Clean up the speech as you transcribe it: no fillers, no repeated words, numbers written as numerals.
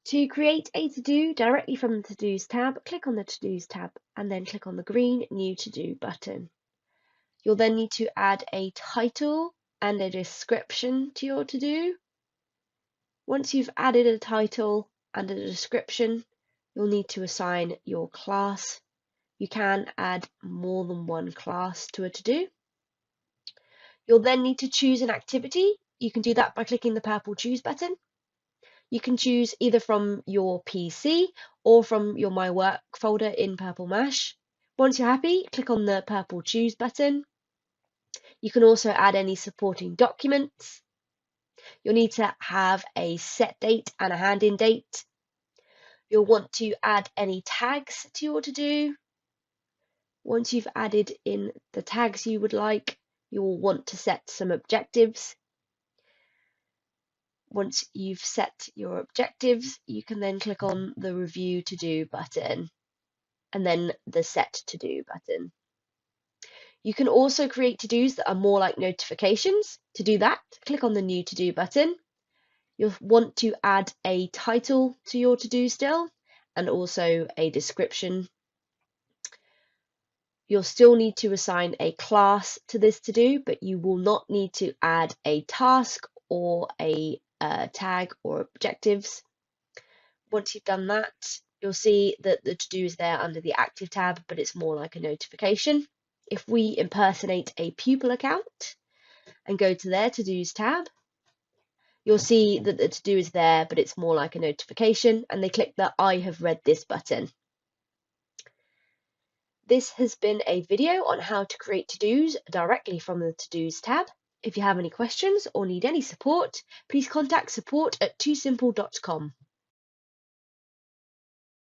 To create a to-do directly from the To-Dos tab, click on the To-Dos tab and then click on the green New To-Do button. You'll then need to add a title and a description to your to-do. Once you've added a title and a description, you'll need to assign your class. You can add more than one class to a to-do. You'll then need to choose an activity. You can do that by clicking the purple Choose button. You can choose either from your PC or from your My Work folder in Purple Mash. Once you're happy, click on the purple Choose button. You can also add any supporting documents. You'll need to have a set date and a hand-in date. You'll want to add any tags to your to-do. Once you've added in the tags you would like, you will want to set some objectives. Once you've set your objectives, you can then click on the Review To-Do button and then the Set To-Do button. You can also create to-dos that are more like notifications. To do that, click on the New To-Do button. You'll want to add a title to your to-do still and also a description. You'll still need to assign a class to this to-do, but you will not need to add a task or a tag or objectives. Once you've done that, you'll see that the to-do is there under the active tab, but it's more like a notification. If we impersonate a pupil account and go to their to-dos tab, you'll see that the to-do is there, but it's more like a notification, and they click the I have read this button. This has been a video on how to create to-dos directly from the to-dos tab. If you have any questions or need any support, please contact support@twosimple.com.